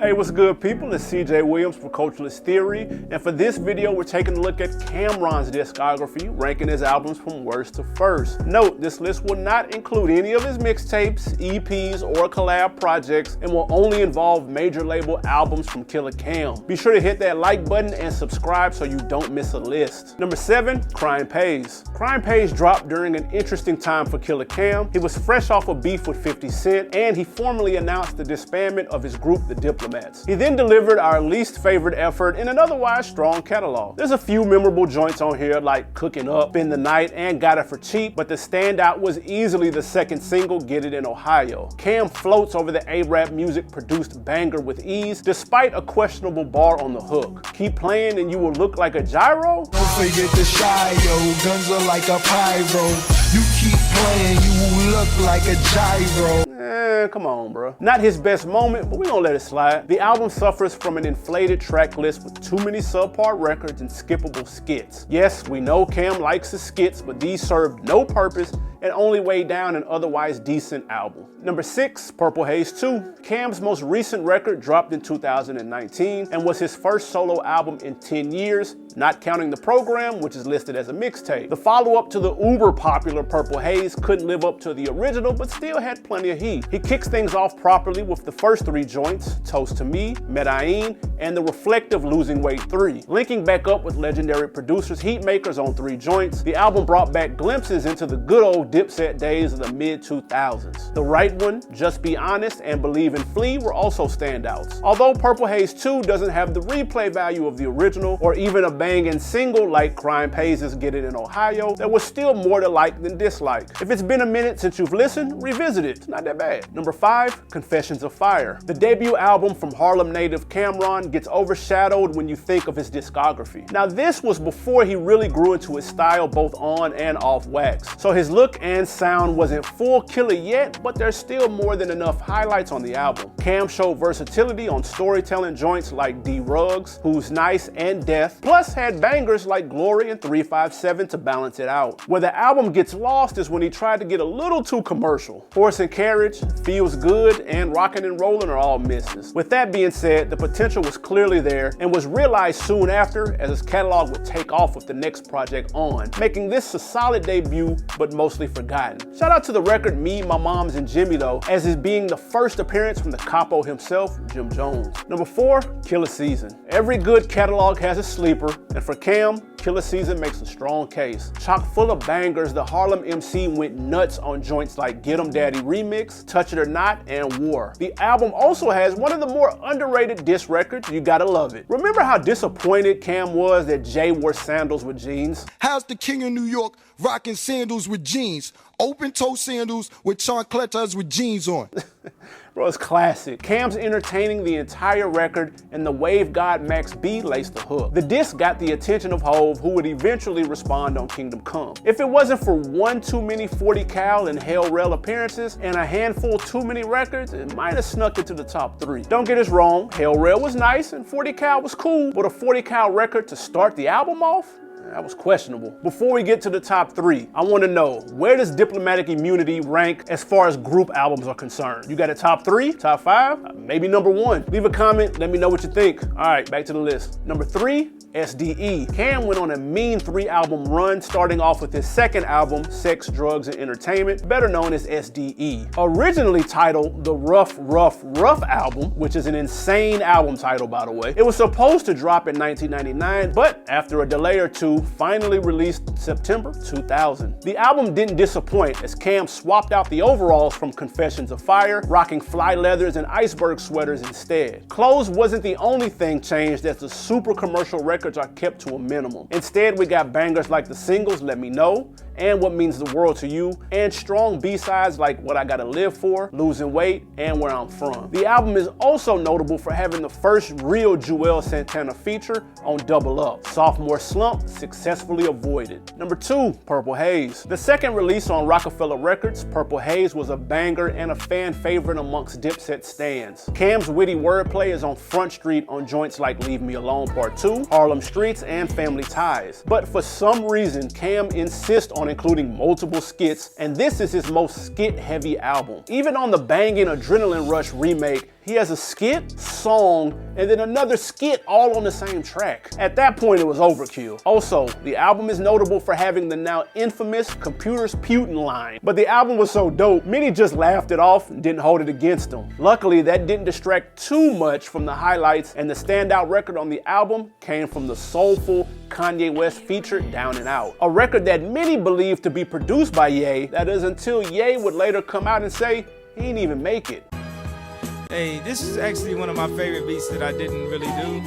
Hey, what's good, people? It's CJ Williams for Culturalist Theory, and for this video, we're taking a look at Camron's discography, ranking his albums from worst to first. Note, this list will not include any of his mixtapes, EPs, or collab projects, and will only involve major label albums from Killer Cam. Be sure to hit that like button and subscribe so you don't miss a list. Number 7, Crime Pays. Crime Pays dropped during an interesting time for Killer Cam. He was fresh off a beef with 50 Cent, and he formally announced the disbandment of his group, The Diplomats. He then delivered our least favorite effort in an otherwise strong catalog. There's a few memorable joints on here like Cooking Up, Spend the Night, and Got It For Cheap, but the standout was easily the second single, Get It in Ohio. Cam floats over the A-Rap music produced banger with ease, despite a questionable bar on the hook. Keep playing and you will look like a gyro? Don't forget the shy, yo, guns are like a pyro. You keep playing, you will look like a gyro. Come on, bro. Not his best moment, but we gonna let it slide. The album suffers from an inflated track list with too many subpar records and skippable skits. Yes, we know Cam likes his skits, but these served no purpose and only weighed down an otherwise decent album. Number 6, Purple Haze 2. Cam's most recent record dropped in 2019 and was his first solo album in 10 years, not counting the program, which is listed as a mixtape. The follow-up to the uber popular Purple Haze couldn't live up to the original, but still had plenty of heat. He kicks things off properly with the first 3 joints, Toast to Me, Medellin, and the reflective Losing Weight 3. Linking back up with legendary producers Heatmakers on 3 joints, the album brought back glimpses into the good old Dipset days of the mid-2000s. The Right One, Just Be Honest, and Believe in Flea were also standouts. Although Purple Haze 2 doesn't have the replay value of the original, or even a banging single like Crime Pays' Get It in Ohio, there was still more to like than dislike. If it's been a minute since you've listened, revisit it. It's not that bad. Number 5, Confessions of Fire. The debut album from Harlem native Camron gets overshadowed when you think of his discography. Now, this was before he really grew into his style both on and off wax, so his look and sound wasn't full killer yet, but there's still more than enough highlights on the album. Cam showed versatility on storytelling joints like D Rugs, Who's Nice, and Death, plus had bangers like Glory and 357 to balance it out. Where the album gets lost is when he tried to get a little too commercial. Horse and Carriage, Feels Good, and Rockin' and Rollin' are all misses. With that being said, the potential was clearly there and was realized soon after, as his catalog would take off with the next project On, making this a solid debut, but mostly forgotten. Shout out to the record Me, My Moms, and Jimmy though, as is being the first appearance from the capo himself, Jim Jones. Number 4, Killer Season. Every good catalog has a sleeper, and for Cam, Killer Season makes a strong case. Chock full of bangers, the Harlem MC went nuts on joints like Get 'Em Daddy Remix, Touch It or Not, and War. The album also has one of the more underrated diss records, You Gotta Love It. Remember how disappointed Cam was that Jay wore sandals with jeans? How's the king of New York rocking sandals with jeans? Open-toe sandals with chancletas with jeans on. Bro, it's classic. Cam's entertaining the entire record, and the wave god Max B laced the hook. The disc got the attention of Hove, who would eventually respond on Kingdom Come. If it wasn't for one too many 40 Cal and Hell Rel appearances and a handful too many records, it might have snuck into the top 3. Don't get us wrong, Hell Rel was nice and 40 Cal was cool, but a 40 Cal record to start the album off? That was questionable. Before we get to the top 3, I want to know, where does Diplomatic Immunity rank as far as group albums are concerned? You got a top 3, top 5, maybe number 1? Leave a comment, let me know what you think. All right, back to the list. Number 3, SDE. Cam went on a mean 3-album run, starting off with his second album, Sex, Drugs, and Entertainment, better known as SDE. Originally titled The Rough, Rough, Rough Album, which is an insane album title, by the way. It was supposed to drop in 1999, but after a delay or two, finally released September 2000. The album didn't disappoint, as Cam swapped out the overalls from Confessions of Fire, rocking fly leathers and iceberg sweaters instead. Clothes wasn't the only thing changed, as the super commercial records are kept to a minimum. Instead, we got bangers like the singles Let Me Know and What Means the World to You, and strong B-sides like What I Gotta Live For, Losing Weight, and Where I'm From. The album is also notable for having the first real Juelz Santana feature on Double Up. Sophomore slump successfully avoided. Number 2, Purple Haze. The second release on Rockefeller Records, Purple Haze was a banger and a fan favorite amongst Dipset stans. Cam's witty wordplay is on Front Street on joints like Leave Me Alone Part 2, Harlem Streets, and Family Ties. But for some reason, Cam insists on including multiple skits, and this is his most skit-heavy album. Even on the banging Adrenaline Rush remake, He has a skit, song, and then another skit all on the same track. At that point, it was overkill. Also, the album is notable for having the now infamous "computers putin" line. But the album was so dope, many just laughed it off and didn't hold it against him. Luckily, that didn't distract too much from the highlights, and the standout record on the album came from the soulful Kanye West feature "Down and Out," a record that many believe to be produced by Ye. That is until Ye would later come out and say he didn't even make it. Hey, this is actually one of my favorite beats that I didn't really do.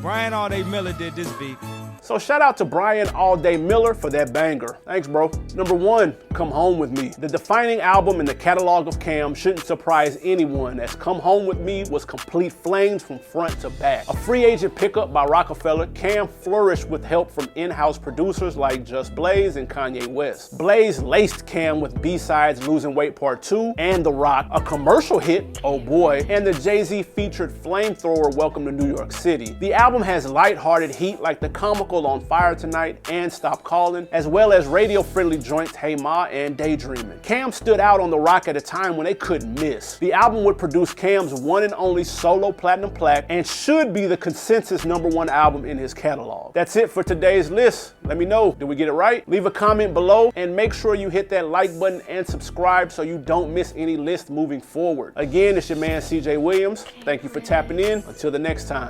Brian All Day Miller did this beat. So shout out to Brian All Day Miller for that banger. Thanks, bro. Number 1, Come Home With Me. The defining album in the catalog of Cam shouldn't surprise anyone, as Come Home With Me was complete flames from front to back. A free agent pickup by Rockefeller, Cam flourished with help from in-house producers like Just Blaze and Kanye West. Blaze laced Cam with B-sides Losing Weight Part 2 and The Rock, a commercial hit, Oh Boy, and the Jay-Z featured flamethrower Welcome to New York City. The album has lighthearted heat like the comical On Fire Tonight and Stop Calling, as well as radio-friendly joints Hey Ma and Daydreamin'. Cam stood out on the Rock at a time when they couldn't miss. The album would produce Cam's one and only solo platinum plaque and should be the consensus #1 album in his catalog. That's it for today's list. Let me know, did we get it right? Leave a comment below and make sure you hit that like button and subscribe so you don't miss any list moving forward. Again, it's your man CJ Williams. Thank you for tapping in. Until the next time.